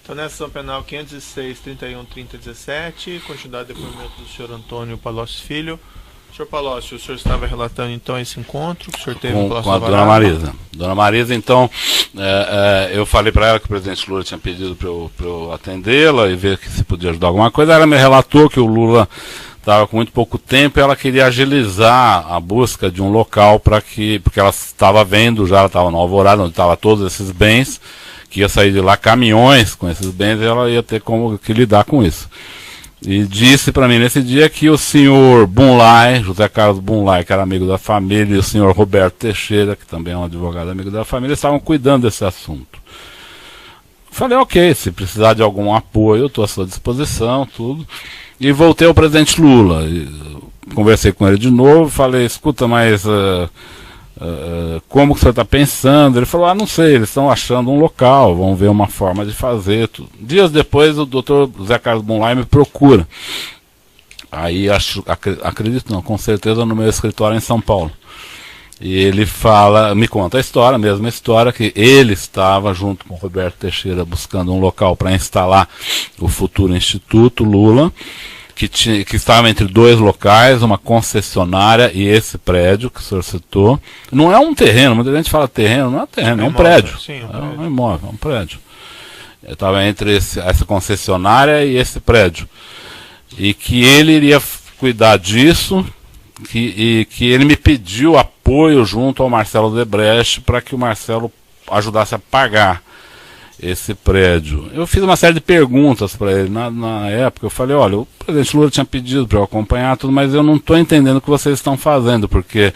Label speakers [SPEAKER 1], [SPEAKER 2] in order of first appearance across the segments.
[SPEAKER 1] Então, nessa ação penal 506, 31, 30, 17, continuidade do depoimento do senhor Antônio Palocci Filho. Senhor Palocci, o senhor estava relatando então esse encontro que o senhor teve
[SPEAKER 2] com a Dona Marisa. Dona Marisa, então, eu falei para ela que o presidente Lula tinha pedido para eu atendê-la e ver se podia ajudar alguma coisa. Ela me relatou que o Lula estava com muito pouco tempo e ela queria agilizar a busca de um local porque ela estava vendo já, ela estava no Alvorada, onde estavam todos esses bens, que ia sair de lá caminhões com esses bens e ela ia ter que lidar com isso. E disse para mim nesse dia que o senhor Bunlai, José Carlos Bunlai, que era amigo da família, e o senhor Roberto Teixeira, que também é um advogado amigo da família, estavam cuidando desse assunto. Falei, ok, se precisar de algum apoio, eu estou à sua disposição, tudo. E voltei ao presidente Lula. Conversei com ele de novo, falei, escuta, mas como que o senhor está pensando? Ele falou, não sei, eles estão achando um local, vão ver uma forma de fazer. Tudo. Dias depois, o doutor José Carlos Bunlai me procura. Aí, acredito não, com certeza no meu escritório em São Paulo. E ele me conta a história, a mesma história, que ele estava junto com o Roberto Teixeira buscando um local para instalar o futuro Instituto Lula, que estava entre dois locais, uma concessionária e esse prédio que o senhor citou. Não é um terreno, muita gente fala terreno, não é terreno, é um prédio. Sim, é um imóvel, é um prédio. Estava entre essa concessionária e esse prédio. E que ele iria cuidar disso, e que ele me pediu apoio junto ao Marcelo Debrecht para que o Marcelo ajudasse a pagar esse prédio. Eu fiz uma série de perguntas para ele na época. Eu falei, olha, o presidente Lula tinha pedido para eu acompanhar tudo, mas eu não estou entendendo o que vocês estão fazendo, porque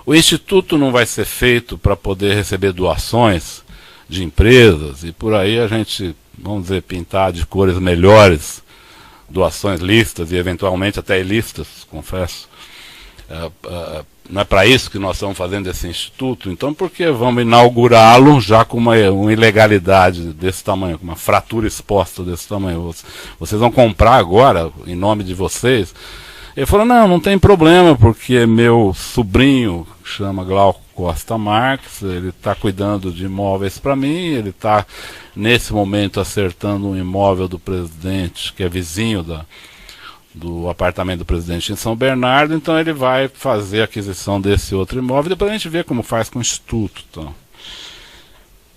[SPEAKER 2] o Instituto não vai ser feito para poder receber doações de empresas, e por aí a gente, vamos dizer, pintar de cores melhores doações lícitas e eventualmente até ilícitas, confesso. Não é para isso que nós estamos fazendo esse instituto, então por que vamos inaugurá-lo já com uma ilegalidade desse tamanho, com uma fratura exposta desse tamanho? Vocês vão comprar agora, em nome de vocês? Ele falou, não tem problema, porque meu sobrinho, chama Glauco Costa Marques, ele está cuidando de imóveis para mim, ele está nesse momento acertando um imóvel do presidente, que é vizinho do apartamento do presidente em São Bernardo, então ele vai fazer a aquisição desse outro imóvel, depois a gente vê como faz com o Instituto. Então.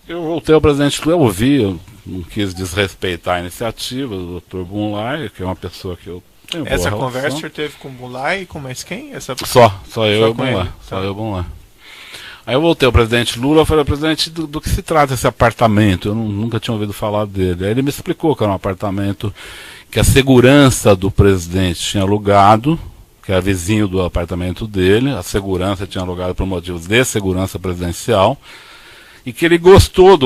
[SPEAKER 2] Eu voltei ao presidente Lula, eu ouvi, eu não quis desrespeitar a iniciativa do Dr. Bunlai, que é uma pessoa que eu tenho boa relação.
[SPEAKER 1] Essa conversa o senhor teve com o Bunlai e com mais quem?
[SPEAKER 2] Só eu e o Bunlai. Só eu e o Bunlai. Aí eu voltei ao presidente Lula, eu falei, presidente, do que se trata esse apartamento? Eu nunca tinha ouvido falar dele. Aí ele me explicou que era um apartamento que a segurança do presidente tinha alugado, que era vizinho do apartamento dele, a segurança tinha alugado por motivos de segurança presidencial, e que ele gostou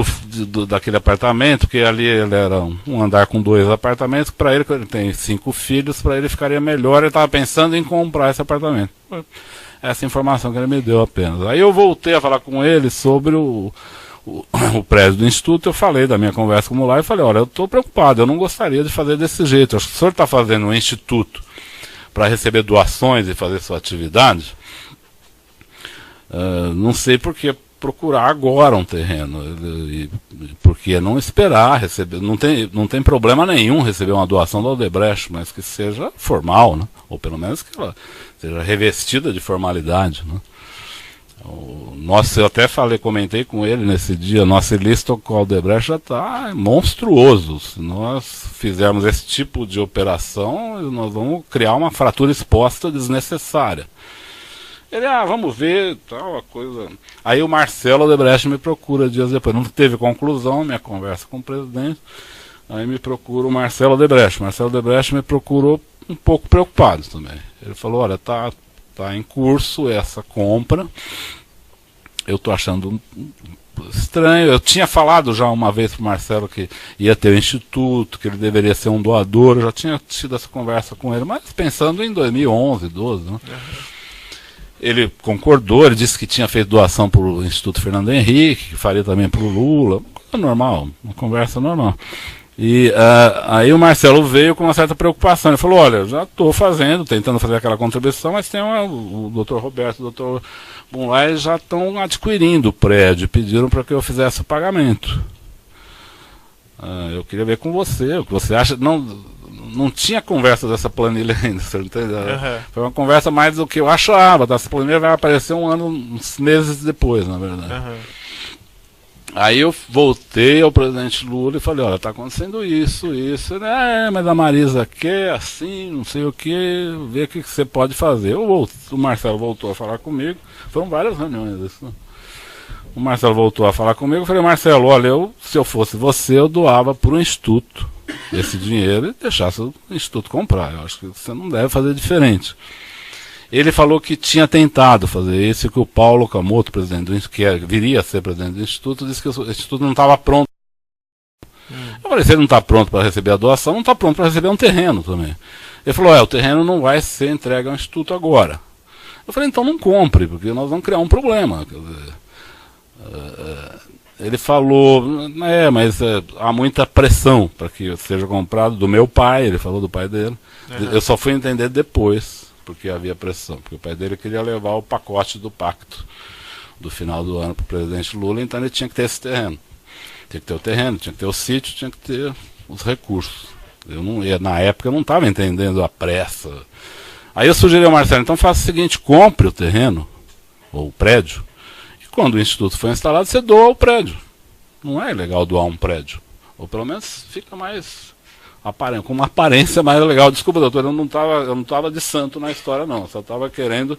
[SPEAKER 2] daquele apartamento, que ali ele era um andar com 2 apartamentos, para ele, que ele tem 5 filhos, para ele ficaria melhor, ele estava pensando em comprar esse apartamento. Essa informação que ele me deu apenas. Aí eu voltei a falar com ele sobre o prédio do Instituto, eu falei da minha conversa com o Mulay e falei, olha, eu estou preocupado, eu não gostaria de fazer desse jeito. Acho que o senhor está fazendo um instituto para receber doações e fazer sua atividade, não sei por que procurar agora um terreno, por que não esperar receber, não tem problema nenhum receber uma doação do Odebrecht, mas que seja formal, né? Ou pelo menos que ela seja revestida de formalidade, né? Eu até comentei com ele nesse dia, nossa lista com o Odebrecht já está monstruoso. Se nós fizermos esse tipo de operação, nós vamos criar uma fratura exposta desnecessária. Ele, vamos ver, tal, a coisa. Aí o Marcelo Odebrecht me procura dias depois. Não teve conclusão minha conversa com o presidente. Aí me procura o Marcelo Odebrecht. Marcelo Odebrecht me procurou um pouco preocupado também. Ele falou, olha, tá em curso essa compra. Eu estou achando estranho. Eu tinha falado já uma vez para o Marcelo que ia ter o instituto, que ele deveria ser um doador. Eu já tinha tido essa conversa com ele, mas pensando em 2011, 2012, né? Ele concordou, ele disse que tinha feito doação para o Instituto Fernando Henrique, que faria também para o Lula. Normal, uma conversa normal. E aí o Marcelo veio com uma certa preocupação. Ele falou, olha, já estou tentando fazer aquela contribuição, mas tem o Dr. Roberto e o Dr. Bunlai já estão adquirindo o prédio, pediram para que eu fizesse o pagamento. eu queria ver com você, o que você acha. Não tinha conversa dessa planilha ainda, você entendeu? Foi uma conversa mais do que eu achava, tá? Essa planilha vai aparecer uns meses depois, na verdade. Aí eu voltei ao presidente Lula e falei, olha, tá acontecendo isso. Mas a Marisa quer assim, não sei o que, ver o que você pode fazer. O Marcelo voltou a falar comigo, foram várias reuniões isso, né? O Marcelo voltou a falar comigo, eu falei, Marcelo, olha, se eu fosse você, eu doava para o Instituto esse dinheiro e deixasse o Instituto comprar. Eu acho que você não deve fazer diferente. Ele falou que tinha tentado fazer isso, que o Paulo Camoto, presidente do Instituto, que viria a ser presidente do Instituto, disse que o Instituto não estava pronto. Eu falei, se ele não está pronto para receber a doação, não está pronto para receber um terreno também. Ele falou, o terreno não vai ser entregue ao Instituto agora. Eu falei, então não compre, porque nós vamos criar um problema. Quer dizer, ele falou, mas há muita pressão para que seja comprado do meu pai, ele falou do pai dele. Eu só fui entender depois, porque havia pressão, porque o pai dele queria levar o pacote do pacto do final do ano para o presidente Lula, então ele tinha que ter esse terreno. Tinha que ter o terreno, tinha que ter o sítio, tinha que ter os recursos. Na época eu não estava entendendo a pressa. Aí eu sugeri ao Marcelo, então faça o seguinte, compre o terreno, ou o prédio, quando o Instituto foi instalado, você doa o prédio. Não é legal doar um prédio. Ou pelo menos fica mais com uma aparência mais legal. Desculpa, doutor, eu não estava de santo na história, não. Eu só estava querendo.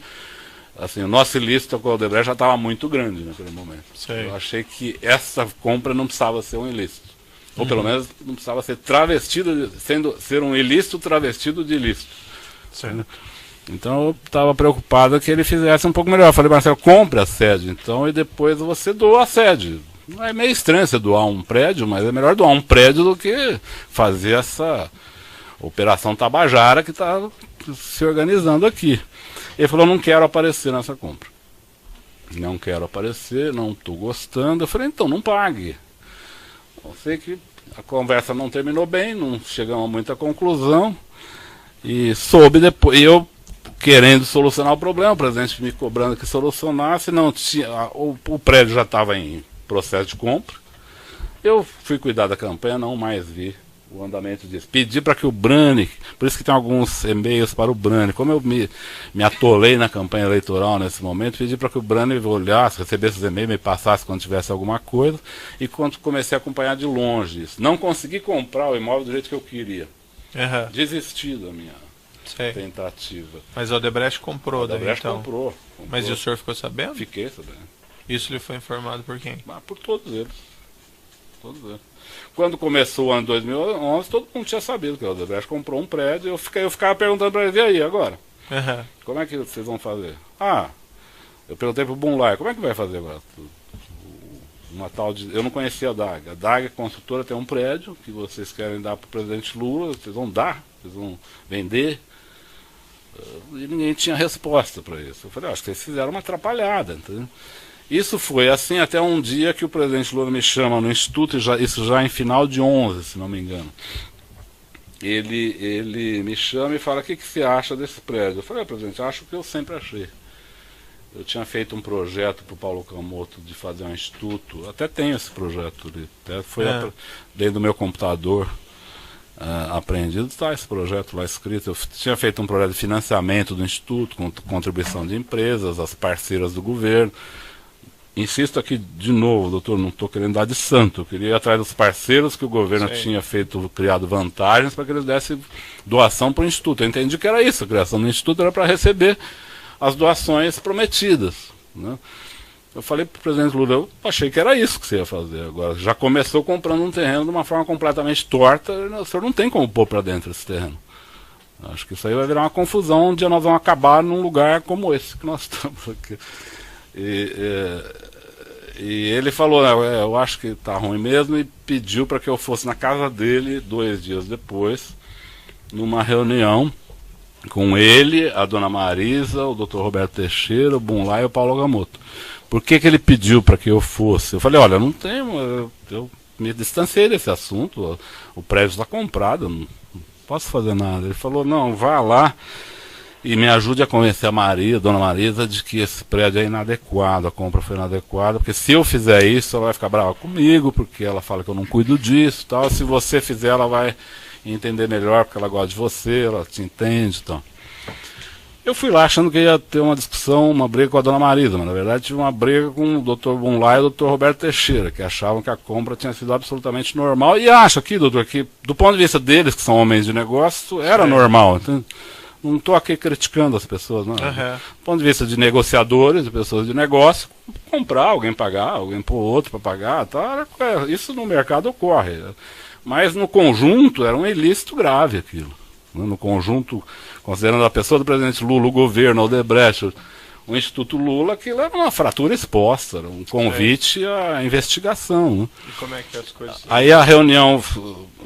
[SPEAKER 2] Assim, o nosso ilícito com o Odebrecht já estava muito grande naquele momento.
[SPEAKER 1] Sei.
[SPEAKER 2] Eu achei que essa compra não precisava ser um ilícito. Ou pelo menos não precisava ser travestido, ser um ilícito travestido de ilícito.
[SPEAKER 1] Certo.
[SPEAKER 2] Então eu estava preocupado que ele fizesse um pouco melhor. Eu falei, Marcelo, compre a sede então e depois você doa a sede. Não é meio estranho você doar um prédio, mas é melhor doar um prédio do que fazer essa operação Tabajara que está se organizando aqui. Ele falou, não quero aparecer nessa compra. Não quero aparecer, não estou gostando. Eu falei, então não pague. Eu sei que a conversa não terminou bem, não chegamos a muita conclusão. E soube depois, eu querendo solucionar o problema, o presidente me cobrando que solucionasse, não tinha, o prédio já estava em processo de compra. Eu fui cuidar da campanha, não mais vi o andamento disso. Pedi para que o Brani, por isso que tem alguns e-mails para o Brani, como eu me atolei na campanha eleitoral nesse momento, pedi para que o Brani olhasse, recebesse os e-mails, me passasse quando tivesse alguma coisa, e quando comecei a acompanhar de longe isso. Não consegui comprar o imóvel do jeito que eu queria. Desisti da minha tentativa.
[SPEAKER 1] Mas o Odebrecht comprou,
[SPEAKER 2] Odebrecht
[SPEAKER 1] então.
[SPEAKER 2] comprou.
[SPEAKER 1] Mas e o senhor ficou sabendo?
[SPEAKER 2] Fiquei sabendo.
[SPEAKER 1] Isso lhe foi informado por quem?
[SPEAKER 2] Por todos eles. Todos eles. Quando começou o ano 2011, todo mundo tinha sabido que o Odebrecht comprou um prédio. Eu ficava perguntando para ele, e aí, agora? Como é que vocês vão fazer? Eu perguntei para o Bunlai, como é que vai fazer agora? Eu não conhecia a DAG. A DAG, a construtora, tem um prédio que vocês querem dar para o presidente Lula, vocês vão dar, vocês vão vender. E ninguém tinha resposta para isso. Eu falei, acho que vocês fizeram uma atrapalhada, entendeu? Isso foi assim até um dia que o presidente Lula me chama no Instituto, isso já em final de 11, se não me engano. Ele me chama e fala, o que você acha desse prédio? Eu falei, presidente, acho o que eu sempre achei. Eu tinha feito um projeto para o Paulo Camoto de fazer um instituto, até tenho esse projeto ali, até foi dentro do meu computador apreendido, está esse projeto lá escrito. Eu tinha feito um projeto de financiamento do instituto, com contribuição de empresas, as parceiras do governo. Insisto aqui de novo, doutor, não estou querendo dar de santo, eu queria ir atrás dos parceiros que o governo tinha criado vantagens para que eles dessem doação para o instituto. Eu entendi que era isso, a criação do instituto era para receber as doações prometidas, né? Eu falei para o presidente Lula, eu achei que era isso que você ia fazer. Agora, já começou comprando um terreno de uma forma completamente torta, o senhor não tem como pôr para dentro esse terreno. Acho que isso aí vai virar uma confusão, um dia nós vamos acabar num lugar como esse que nós estamos aqui. E ele falou, eu acho que está ruim mesmo, e pediu para que eu fosse na casa dele 2 dias depois, numa reunião com ele, a dona Marisa, o Dr. Roberto Teixeira, o Bunlai e o Paulo Camoto. Por que ele pediu para que eu fosse? Eu falei, olha, não tenho, eu me distanciei desse assunto, o prédio está comprado, não posso fazer nada. Ele falou, não, vá lá e me ajude a convencer a Maria, dona Marisa, de que esse prédio é inadequado, a compra foi inadequada, porque se eu fizer isso, ela vai ficar brava comigo, porque ela fala que eu não cuido disso, tal. Se você fizer, ela vai entender melhor, porque ela gosta de você, ela te entende, então. Eu fui lá achando que ia ter uma discussão, uma briga com a dona Marisa, mas na verdade tive uma briga com o Dr. Bunlai e o Dr. Roberto Teixeira, que achavam que a compra tinha sido absolutamente normal, e acho aqui, doutor, que do ponto de vista deles, que são homens de negócio, era normal. Então, não estou aqui criticando as pessoas, não. Do ponto de vista de negociadores, de pessoas de negócio, comprar, alguém pagar, alguém pôr outro para pagar, tá, isso no mercado ocorre. Mas no conjunto era um ilícito grave aquilo. No conjunto, considerando a pessoa do presidente Lula, o governo, o Odebrecht, o Instituto Lula, aquilo era uma fratura exposta, era um convite à investigação. Né?
[SPEAKER 1] E como é que as coisas...
[SPEAKER 2] Aí a reunião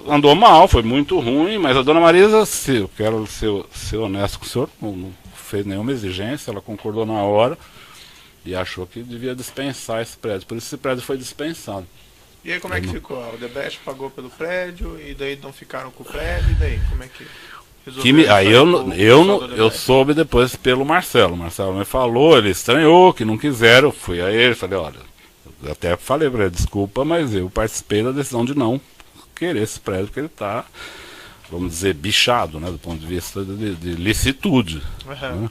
[SPEAKER 2] andou mal, foi muito ruim, mas a dona Marisa, eu quero ser honesto com o senhor, não fez nenhuma exigência, ela concordou na hora e achou que devia dispensar esse prédio, por isso esse prédio foi dispensado.
[SPEAKER 1] E aí como é que ficou? O Odebrecht pagou pelo prédio e daí não ficaram com o prédio, e daí como é que...
[SPEAKER 2] Aí eu soube depois pelo Marcelo. O Marcelo me falou, ele estranhou, que não quiseram. Eu fui a ele, falei, olha, eu até falei para ele, desculpa, mas eu participei da decisão de não querer esse prédio, porque ele está, vamos dizer, bichado, né, do ponto de vista de licitude. Né?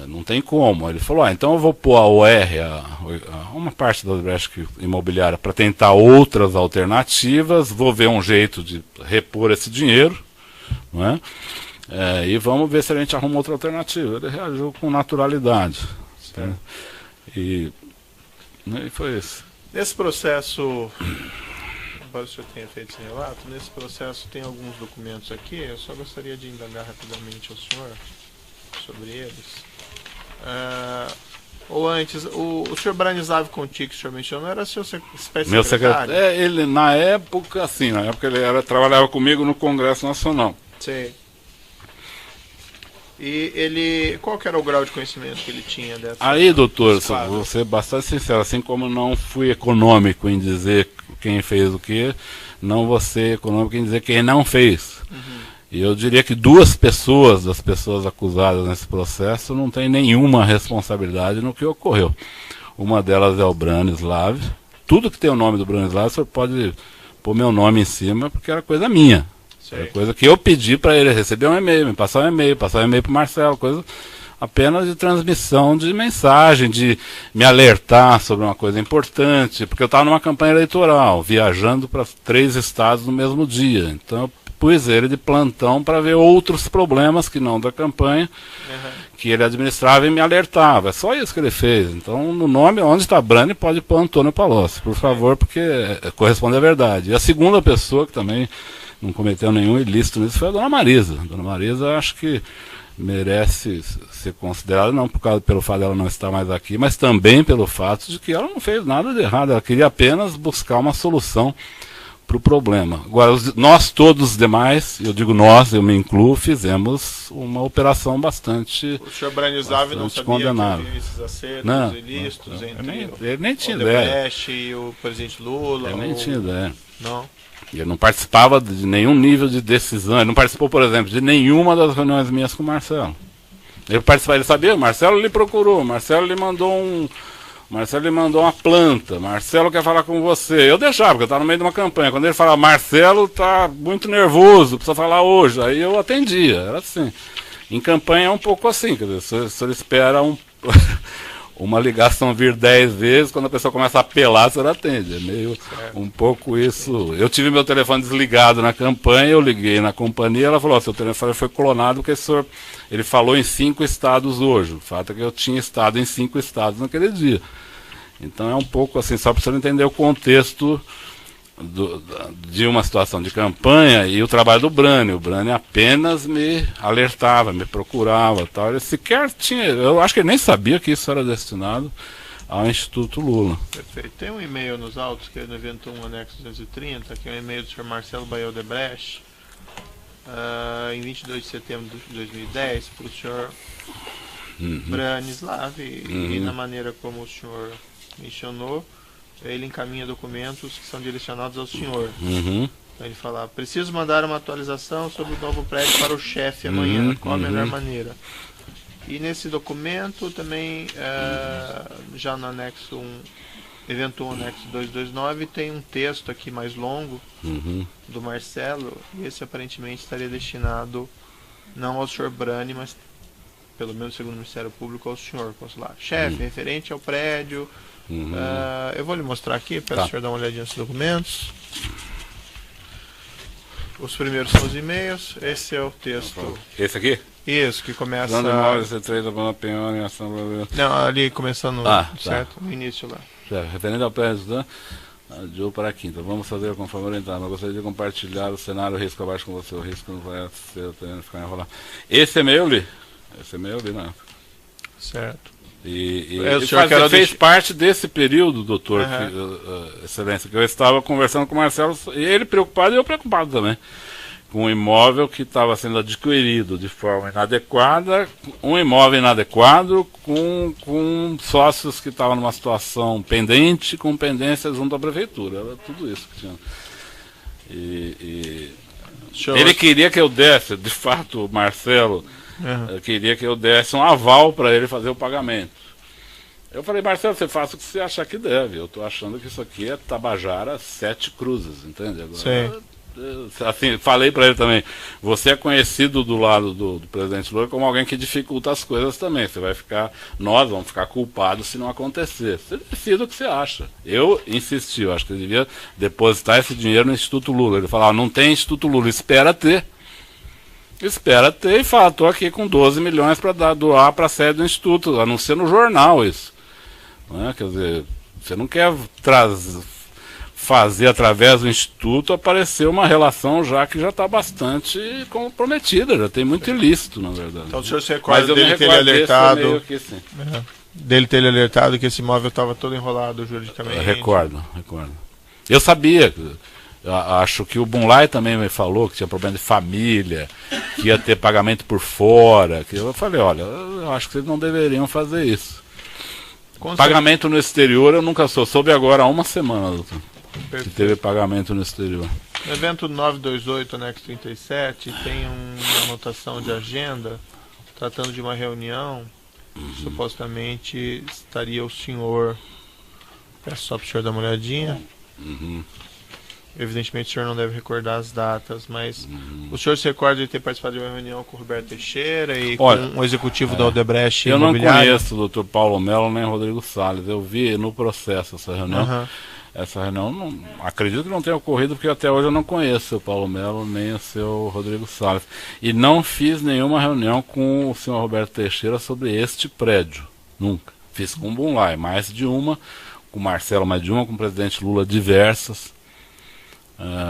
[SPEAKER 2] Não tem como. Ele falou, então eu vou pôr a OR, uma parte da Odebrecht imobiliária, para tentar outras alternativas, vou ver um jeito de repor esse dinheiro. Não é? E vamos ver se a gente arruma outra alternativa. Ele reagiu com naturalidade. Né? E foi isso.
[SPEAKER 1] Nesse processo, embora o senhor tenha feito esse relato, nesse processo tem alguns documentos aqui, eu só gostaria de indagar rapidamente ao senhor sobre eles. Ou antes, o senhor Branislav Conti, que o senhor mencionou, era seu espécie
[SPEAKER 2] meu
[SPEAKER 1] secretário?
[SPEAKER 2] Ele, na época, sim, ele trabalhava comigo no Congresso Nacional.
[SPEAKER 1] Sim. E ele, qual que era o grau de conhecimento que ele tinha dessa?
[SPEAKER 2] Aí, doutor, vou ser bastante sincero, assim como não fui econômico em dizer quem fez o que, não vou ser econômico em dizer quem não fez. E eu diria que duas pessoas, das pessoas acusadas nesse processo, não têm nenhuma responsabilidade no que ocorreu. Uma delas é o Branislav. Tudo que tem o nome do Branislav, o senhor pode pôr meu nome em cima, porque era coisa minha. Era coisa que eu pedi para ele receber um e-mail, me passar um e-mail para o Marcelo, coisa apenas de transmissão de mensagem, de me alertar sobre uma coisa importante, porque eu estava numa campanha eleitoral, viajando para 3 estados no mesmo dia. Então eu pus ele de plantão para ver outros problemas que não da campanha, que ele administrava e me alertava. É só isso que ele fez. Então, no nome, onde está Brani, pode pôr Antônio Palocci, por favor, porque corresponde à verdade. E a segunda pessoa que também não cometeu nenhum ilícito nisso foi a dona Marisa. A dona Marisa, acho que merece ser considerada, não pelo fato dela não estar mais aqui, mas também pelo fato de que ela não fez nada de errado. Ela queria apenas buscar uma solução para o problema. Agora, nós todos os demais, eu digo nós, eu me incluo, fizemos uma operação bastante
[SPEAKER 1] o senhor Branislav não sabia
[SPEAKER 2] condenável.
[SPEAKER 1] Que havia esses acertos ilícitos entre
[SPEAKER 2] ele nem tinha
[SPEAKER 1] o
[SPEAKER 2] ideia.
[SPEAKER 1] Odebrecht e o presidente Lula?
[SPEAKER 2] Ele nem tinha ideia.
[SPEAKER 1] Não?
[SPEAKER 2] Ele não participava de nenhum nível de decisão. Ele não participou, por exemplo, de nenhuma das reuniões minhas com o Marcelo. Ele sabia, o Marcelo lhe procurou, o Marcelo lhe mandou uma planta, Marcelo quer falar com você. Eu deixava, porque eu estava no meio de uma campanha. Quando ele falava, Marcelo está muito nervoso, precisa falar hoje. Aí eu atendia, era assim. Em campanha é um pouco assim, quer dizer, o senhor espera uma ligação vir 10 vezes, quando a pessoa começa a apelar, o senhor atende. É meio um pouco isso. Eu tive meu telefone desligado na campanha, eu liguei na companhia, ela falou, seu telefone foi clonado porque o senhor, ele falou em 5 estados hoje. O fato é que eu tinha estado em 5 estados naquele dia. Então é um pouco assim, só para o senhor entender o contexto de uma situação de campanha e o trabalho do Brani. O Brani apenas me alertava, me procurava, tal. Ele sequer tinha, eu acho que ele nem sabia que isso era destinado ao Instituto Lula.
[SPEAKER 1] Perfeito. Tem um e-mail nos autos, que é no evento 1, anexo 230, que é um e-mail do Sr. Marcelo Baio Odebrecht, em 22 de setembro de 2010, para o Sr. Branislav, e na maneira como o senhor mencionou, ele encaminha documentos que são direcionados ao senhor. Então ele fala, preciso mandar uma atualização sobre o novo prédio para o chefe amanhã, qual a melhor maneira. E nesse documento também, já no anexo 1, evento 1, anexo 229, tem um texto aqui mais longo do Marcelo, e esse aparentemente estaria destinado não ao senhor Brani, mas pelo menos segundo o Ministério Público, ao senhor consular. Chefe, referente ao prédio, eu vou lhe mostrar aqui, peço o senhor dar uma olhadinha nos documentos. Os primeiros são os e-mails, esse é o texto.
[SPEAKER 2] Esse aqui?
[SPEAKER 1] Isso, que começa... Não, ali começando, certo? No início lá.
[SPEAKER 2] Referente ao prédio de ou para a quinta, vamos fazer conforme orientado. Eu gostaria de compartilhar o cenário risco abaixo com você. O risco não vai ser ficar enrolado. Esse e-mail eu li. Esse e-mail eu li, não.
[SPEAKER 1] Certo.
[SPEAKER 2] E fez parte desse período, doutor, excelência, que eu estava conversando com o Marcelo, e ele preocupado e eu preocupado também, com um imóvel que estava sendo adquirido de forma inadequada, um imóvel inadequado com sócios que estavam numa situação pendente, com pendência junto à prefeitura. Era tudo isso que tinha. Ele queria que eu desse, de fato, o Marcelo... queria que eu desse um aval para ele fazer o pagamento. Eu falei, Marcelo, você faça o que você achar que deve. Eu estou achando que isso aqui é Tabajara 7 Cruzes, entende? Agora, assim, falei para ele também, você é conhecido do lado do presidente Lula como alguém que dificulta as coisas também. Você vai ficar, nós vamos ficar culpados se não acontecer. Você decide o que você acha. Eu insisti, eu acho que ele devia depositar esse dinheiro no Instituto Lula. Ele falava, não tem Instituto Lula, espera ter. Espera ter e fala, estou aqui com 12 milhões para doar para a sede do Instituto, anuncia no jornal isso. Não é? Quer dizer, você não quer fazer através do Instituto aparecer uma relação que já está bastante comprometida, já tem muito ilícito, na verdade.
[SPEAKER 1] Então o senhor se recorda dele ter alertado, aqui, dele ter alertado que esse imóvel estava todo enrolado juridicamente?
[SPEAKER 2] Recordo. Eu sabia... Acho que o Bunlai também me falou que tinha problema de família, que ia ter pagamento por fora. Que eu falei, olha, eu acho que vocês não deveriam fazer isso. Pagamento no exterior eu nunca soube agora há uma semana, doutor, que teve pagamento no exterior.
[SPEAKER 1] No evento 928, anexo 37, tem uma anotação de agenda tratando de uma reunião. Supostamente estaria o senhor... Peço só para o senhor dar uma olhadinha. Evidentemente o senhor não deve recordar as datas, mas o senhor se recorda de ter participado de uma reunião com o Roberto Teixeira e com um executivo da Odebrecht Imobiliária?
[SPEAKER 2] Eu não conheço o doutor Paulo Melo nem o Rodrigo Salles. Eu vi no processo essa reunião. Essa reunião, acredito que não tenha ocorrido, porque até hoje eu não conheço o Paulo Melo nem o seu Rodrigo Salles. E não fiz nenhuma reunião com o senhor Roberto Teixeira sobre este prédio. Nunca. Fiz com o Bunlai, mais de uma, com o Marcelo mais de uma, com o presidente Lula diversas.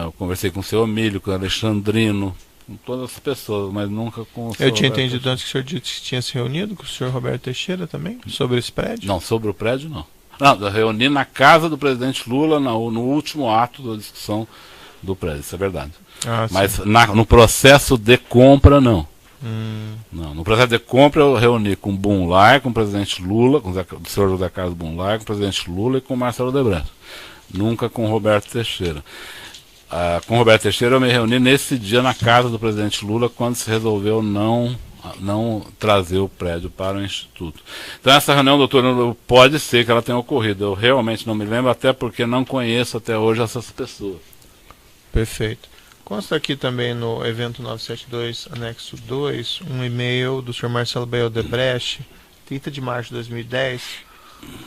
[SPEAKER 2] Eu conversei com o seu Emílio, com o Alexandrino, com todas as pessoas, mas nunca com o senhor.
[SPEAKER 1] Eu tinha entendido antes que o senhor disse que tinha se reunido com o senhor Roberto Teixeira também, sobre esse prédio?
[SPEAKER 2] Não, sobre o prédio não. Não, eu reuni na casa do presidente Lula no último ato da discussão do prédio, isso é verdade. Mas no processo de compra, não. Não, no processo de compra eu reuni com o Bunlai, com o presidente Lula, com o senhor José Carlos Bunlai, com o presidente Lula e com o Marcelo Odebrecht. Nunca com o Roberto Teixeira. Com o Roberto Teixeira eu me reuni nesse dia na casa do presidente Lula, quando se resolveu não trazer o prédio para o Instituto. Então essa reunião, doutor, pode ser que ela tenha ocorrido. Eu realmente não me lembro, até porque não conheço até hoje essas pessoas.
[SPEAKER 1] Perfeito. Consta aqui também no evento 972, anexo 2, um e-mail do senhor Marcelo B. Odebrecht, 30 de março de 2010,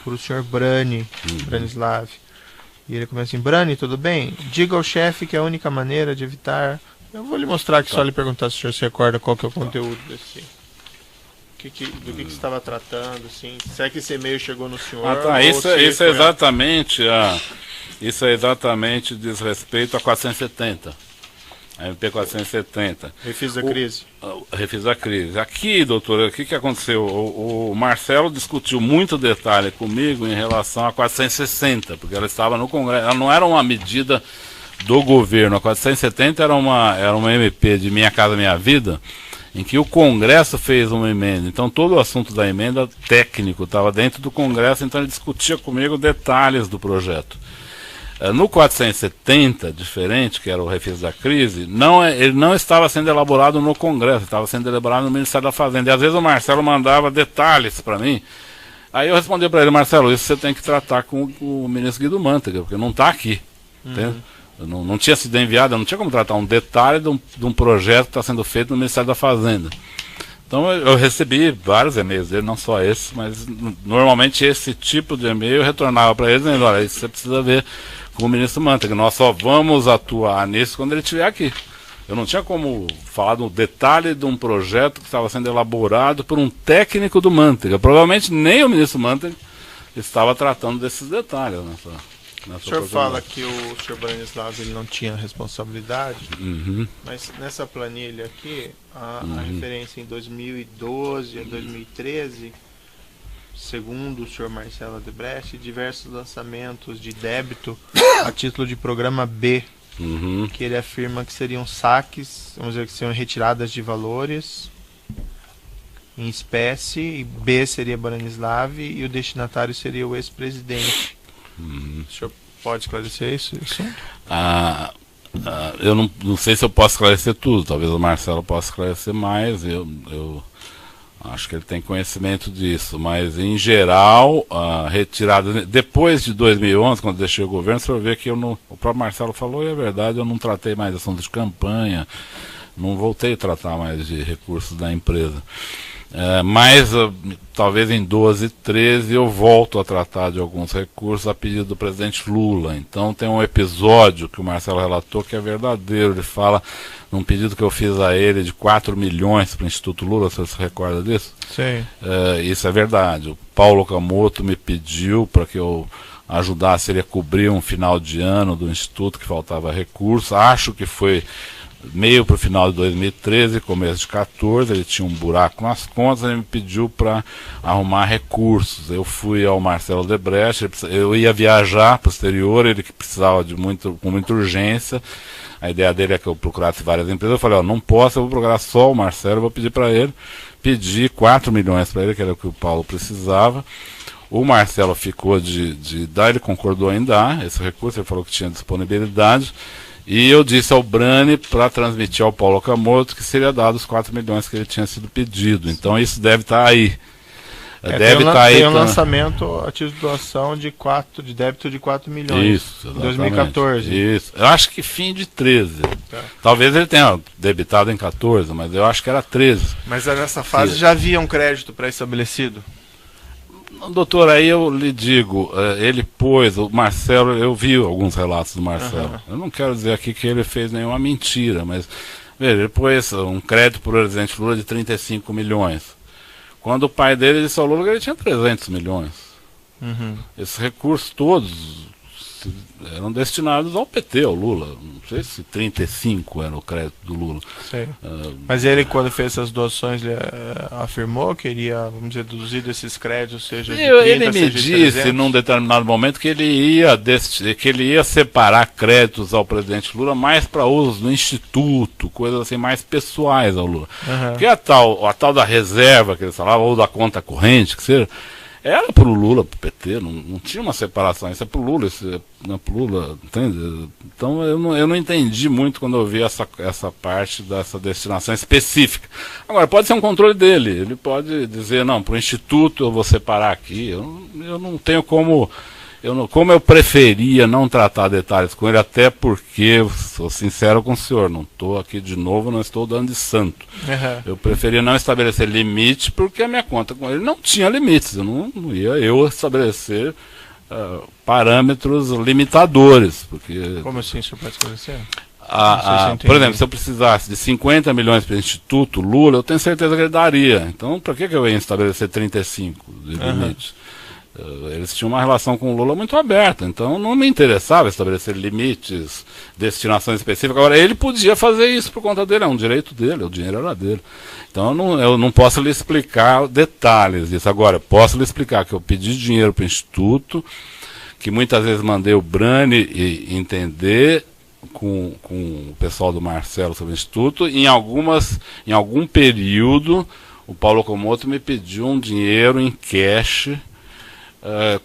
[SPEAKER 1] para o senhor Branislav. E ele começa assim, Brani, tudo bem? Diga ao chefe que a única maneira de evitar... Eu vou lhe mostrar aqui, só lhe perguntar se o senhor se recorda qual que é o conteúdo desse... Do que estava tratando, assim. Se é que esse e-mail chegou no senhor...
[SPEAKER 2] Isso é exatamente diz respeito a 470. A MP 470.
[SPEAKER 1] Refis da crise.
[SPEAKER 2] Refis da crise. Aqui, doutor, o que aconteceu? O Marcelo discutiu muito detalhe comigo em relação a 460, porque ela estava no Congresso. Ela não era uma medida do governo. A 470 era uma MP de Minha Casa Minha Vida, em que o Congresso fez uma emenda. Então todo o assunto da emenda técnico estava dentro do Congresso, então ele discutia comigo detalhes do projeto. No 470, diferente, que era o refis da crise, ele não estava sendo elaborado no Congresso, estava sendo elaborado no Ministério da Fazenda. E às vezes o Marcelo mandava detalhes para mim. Aí eu respondi para ele: Marcelo, isso você tem que tratar com o ministro Guido Mantega, porque não está aqui. Não tinha sido enviado, eu não tinha como tratar um detalhe de um projeto que está sendo feito no Ministério da Fazenda. Então eu recebi vários e-mails dele, não só esse, mas normalmente esse tipo de e-mail eu retornava para ele dizendo: olha, isso você precisa ver com o ministro Mantega, nós só vamos atuar nisso quando ele estiver aqui. Eu não tinha como falar do detalhe de um projeto que estava sendo elaborado por um técnico do Mantega. Provavelmente nem o ministro Mantega estava tratando desses detalhes nessa
[SPEAKER 1] o senhor fala que o senhor Branislav ele não tinha responsabilidade, mas nessa planilha aqui, a referência em 2012 a 2013, segundo o senhor Marcelo Odebrecht, diversos lançamentos de débito a título de programa B, que ele afirma que seriam saques, vamos dizer que seriam retiradas de valores em espécie, e B seria Branislav e o destinatário seria o ex-presidente. O senhor pode esclarecer isso?
[SPEAKER 2] Eu não sei se eu posso esclarecer tudo, talvez o Marcelo possa esclarecer mais, eu acho que ele tem conhecimento disso, mas em geral, a retirada, depois de 2011, quando deixei o governo, o senhor vê que o próprio Marcelo falou, e é verdade, eu não tratei mais assuntos de campanha, não voltei a tratar mais de recursos da empresa. Mas talvez em 12 e 13 eu volto a tratar de alguns recursos a pedido do presidente Lula. Então tem um episódio que o Marcelo relatou que é verdadeiro. Ele fala num pedido que eu fiz a ele de 4 milhões para o Instituto Lula. Você se recorda disso?
[SPEAKER 1] Sim.
[SPEAKER 2] Isso é verdade. O Paulo Camoto me pediu para que eu ajudasse ele a cobrir um final de ano do Instituto que faltava recurso. Acho que foi meio para o final de 2013, começo de 2014, ele tinha um buraco nas contas, ele me pediu para arrumar recursos. Eu fui ao Marcelo Odebrecht, eu ia viajar para o exterior, ele que precisava com muita urgência. A ideia dele é que eu procurasse várias empresas. Eu falei: não posso, eu vou procurar só o Marcelo, eu vou pedir para ele. Pedi 4 milhões para ele, que era o que o Paulo precisava. O Marcelo ficou de dar, ele concordou em dar esse recurso, ele falou que tinha disponibilidade. E eu disse ao Brani para transmitir ao Paulo Camoto que seria dado os 4 milhões que ele tinha sido pedido. Então isso deve estar aí.
[SPEAKER 1] Tem um lançamento a título de doação de débito de 4 milhões.
[SPEAKER 2] Isso,
[SPEAKER 1] em 2014.
[SPEAKER 2] Isso. Eu acho que fim de 13. Talvez ele tenha debitado em 14, mas eu acho que era 13.
[SPEAKER 1] Mas nessa fase já havia um crédito pré-estabelecido?
[SPEAKER 2] Doutor, aí eu lhe digo, ele pôs, o Marcelo, eu vi alguns relatos do Marcelo. Eu não quero dizer aqui que ele fez nenhuma mentira, mas veja, ele pôs um crédito por presidente Lula de 35 milhões. Quando o pai dele disse ao Lula que ele tinha 300 milhões. Esses recursos todos eram destinados ao PT, ao Lula. Não sei se 35 era o crédito do Lula.
[SPEAKER 1] Mas ele, quando fez essas doações, ele afirmou que iria, vamos dizer, deduzir desses créditos, seja de 30,
[SPEAKER 2] ele me disse num determinado momento que ele ia separar créditos ao presidente Lula mais para uso no Instituto, coisas assim mais pessoais ao Lula. Porque a tal da reserva que ele falava, ou da conta corrente, que seja, era pro Lula, pro PT, não tinha uma separação, isso é pro Lula, isso não é pro Lula, entende? Então eu não entendi muito quando eu vi essa parte dessa destinação específica. Agora, pode ser um controle dele, ele pode dizer, não, pro Instituto eu vou separar aqui, eu não tenho como eu preferia não tratar detalhes com ele, até porque, sou sincero com o senhor, não estou aqui de novo, não estou dando de santo. Eu preferia não estabelecer limite, porque a minha conta com ele não tinha limites, eu não ia estabelecer parâmetros limitadores. Porque,
[SPEAKER 1] como assim, o senhor pode esclarecer?
[SPEAKER 2] Por exemplo, se eu precisasse de 50 milhões para o Instituto Lula, eu tenho certeza que ele daria. Então, para que eu ia estabelecer 35 de limite? Eles tinham uma relação com o Lula muito aberta, então não me interessava estabelecer limites, destinações específicas. Agora, ele podia fazer isso por conta dele, é um direito dele, o dinheiro era dele. Então eu não posso lhe explicar detalhes disso. Agora, posso lhe explicar que eu pedi dinheiro para o Instituto, que muitas vezes mandei o Brani entender com o pessoal do Marcelo sobre o Instituto, e em algum período o Paulo Camoto me pediu um dinheiro em cash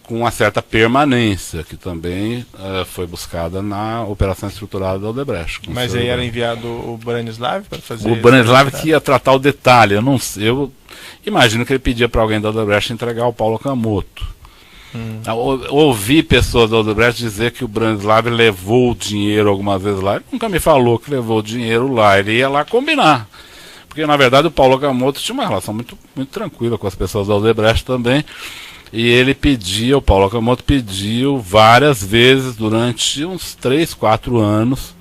[SPEAKER 2] com uma certa permanência, que também foi buscada na operação estruturada da Odebrecht.
[SPEAKER 1] Mas aí era enviado o Branislav para fazer...
[SPEAKER 2] O Branislav que ia tratar o detalhe. Eu imagino que ele pedia para alguém da Odebrecht entregar o Paulo Okamoto. Ouvi pessoas da Odebrecht dizer que o Branislav levou o dinheiro algumas vezes lá. Ele nunca me falou que levou o dinheiro lá. Ele ia lá combinar. Porque, na verdade, o Paulo Okamoto tinha uma relação muito, muito tranquila com as pessoas da Odebrecht também. E ele pediu, o Paulo Okamoto pediu várias vezes durante uns 3, 4 anos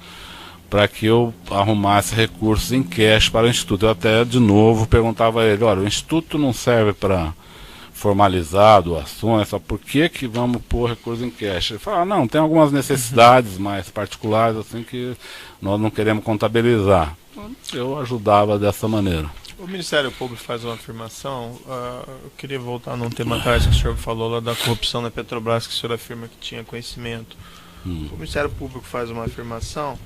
[SPEAKER 2] para que eu arrumasse recursos em cash para o Instituto. Eu até, de novo, perguntava a ele, olha, o Instituto não serve para formalizar doações, só por que vamos pôr recursos em cash? Ele falou, não, tem algumas necessidades mais particulares assim que nós não queremos contabilizar. Eu ajudava dessa maneira.
[SPEAKER 1] O Ministério Público faz uma afirmação, eu queria voltar num tema atrás que o senhor falou lá da corrupção da Petrobras, que o senhor afirma que tinha conhecimento. O Ministério Público faz uma afirmação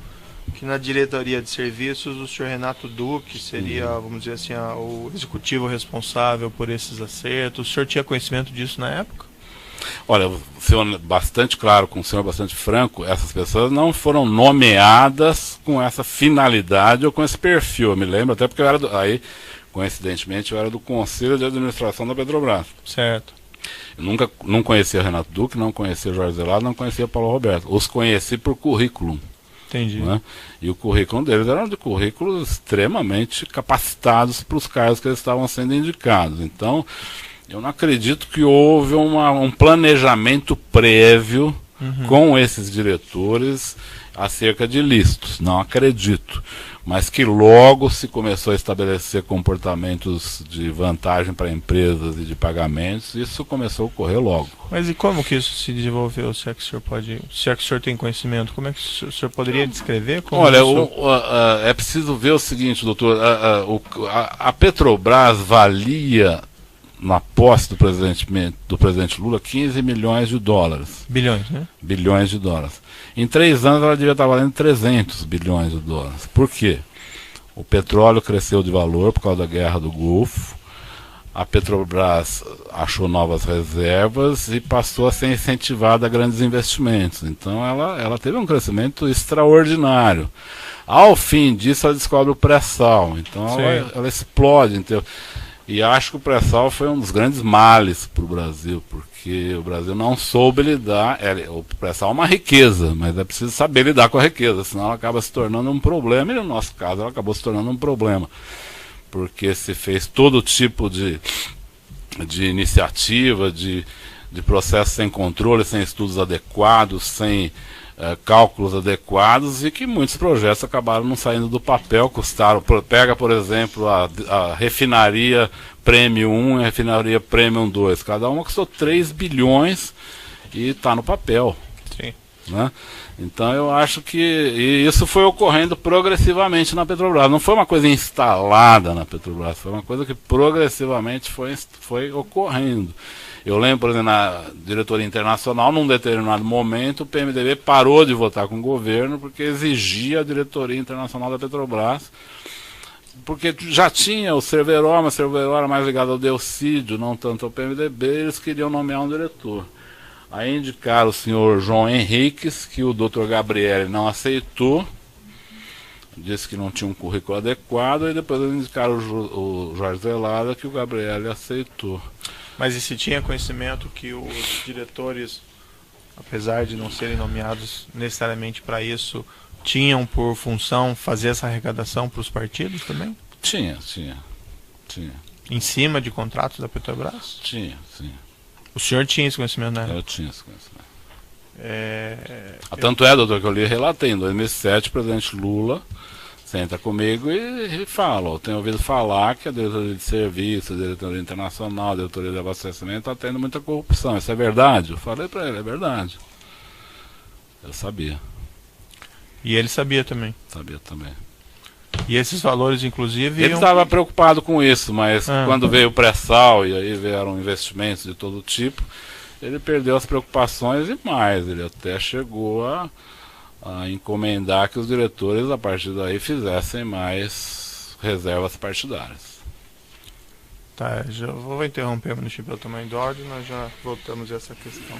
[SPEAKER 1] que na diretoria de serviços o senhor Renato Duque seria, vamos dizer assim, o executivo responsável por esses acertos. O senhor tinha conhecimento disso na época?
[SPEAKER 2] Olha, sendo bastante claro, com o senhor bastante franco, essas pessoas não foram nomeadas com essa finalidade ou com esse perfil. Eu me lembro até porque eu era coincidentemente, eu era do Conselho de Administração da Petrobras.
[SPEAKER 1] Certo.
[SPEAKER 2] Eu não conhecia Renato Duque, não conhecia Jorge Zelado, não conhecia Paulo Roberto. Os conheci por currículo.
[SPEAKER 1] Entendi.
[SPEAKER 2] Né? E o currículo deles era de currículos extremamente capacitados para os cargos que eles estavam sendo indicados. Então, eu não acredito que houve um planejamento prévio com esses diretores acerca de listos. Não acredito. Mas que logo se começou a estabelecer comportamentos de vantagem para empresas e de pagamentos, isso começou a ocorrer logo.
[SPEAKER 1] Mas e como que isso se desenvolveu, se é que o senhor pode, se é que o senhor tem conhecimento? Como é que o senhor poderia descrever? Como
[SPEAKER 2] olha, é preciso ver o seguinte, doutor, a Petrobras valia, na posse do presidente Lula, 15 milhões de dólares.
[SPEAKER 1] Bilhões, né?
[SPEAKER 2] Bilhões de dólares. Em 3 anos ela devia estar valendo 300 bilhões de dólares. Por quê? O petróleo cresceu de valor por causa da guerra do Golfo. A Petrobras achou novas reservas e passou a ser incentivada a grandes investimentos. Então ela teve um crescimento extraordinário. Ao fim disso ela descobre o pré-sal. Então ela explode. Então, e acho que o pré-sal foi um dos grandes males para o Brasil, porque o Brasil não soube lidar. O pré-sal é uma riqueza, mas é preciso saber lidar com a riqueza, senão ela acaba se tornando um problema, e no nosso caso ela acabou se tornando um problema, porque se fez todo tipo de iniciativa, de processo sem controle, sem estudos adequados, sem cálculos adequados, e que muitos projetos acabaram não saindo do papel, custaram. Pega, por exemplo, a refinaria Premium 1 e a refinaria Premium 2, cada uma custou 3 bilhões e está no papel.
[SPEAKER 1] Sim.
[SPEAKER 2] Né? Então eu acho que isso foi ocorrendo progressivamente na Petrobras, não foi uma coisa instalada na Petrobras, foi uma coisa que progressivamente foi ocorrendo. Eu lembro, por exemplo, na diretoria internacional, num determinado momento, o PMDB parou de votar com o governo porque exigia a diretoria internacional da Petrobras, porque já tinha o Cerveró, mas o Cerveró era mais ligado ao Delcídio, não tanto ao PMDB, eles queriam nomear um diretor. Aí indicaram o senhor João Henriques, que o Dr. Gabriel não aceitou, disse que não tinha um currículo adequado, e depois eles indicaram o Jorge Zelada, que o Gabriel aceitou.
[SPEAKER 1] Mas e se tinha conhecimento que os diretores, apesar de não serem nomeados necessariamente para isso, tinham por função fazer essa arrecadação para os partidos também?
[SPEAKER 2] Tinha.
[SPEAKER 1] Em cima de contratos da Petrobras?
[SPEAKER 2] Tinha.
[SPEAKER 1] O senhor tinha esse conhecimento, né?
[SPEAKER 2] Eu tinha esse conhecimento. Tanto é, doutor, que eu relatei, em 2007, o presidente Lula senta comigo e fala, eu tenho ouvido falar que a diretoria de serviços, a diretoria internacional, a diretoria de abastecimento está tendo muita corrupção. Isso é verdade? Eu falei para ele, é verdade. Eu sabia.
[SPEAKER 1] E ele sabia também?
[SPEAKER 2] Sabia também.
[SPEAKER 1] E esses valores, inclusive...
[SPEAKER 2] Ele estava preocupado com isso, mas quando veio o pré-sal e aí vieram investimentos de todo tipo, ele perdeu as preocupações e mais. Ele até chegou a encomendar que os diretores, a partir daí, fizessem mais reservas partidárias.
[SPEAKER 1] Tá, já vou interromper o município pelo tamanho do áudio, nós já voltamos a essa questão.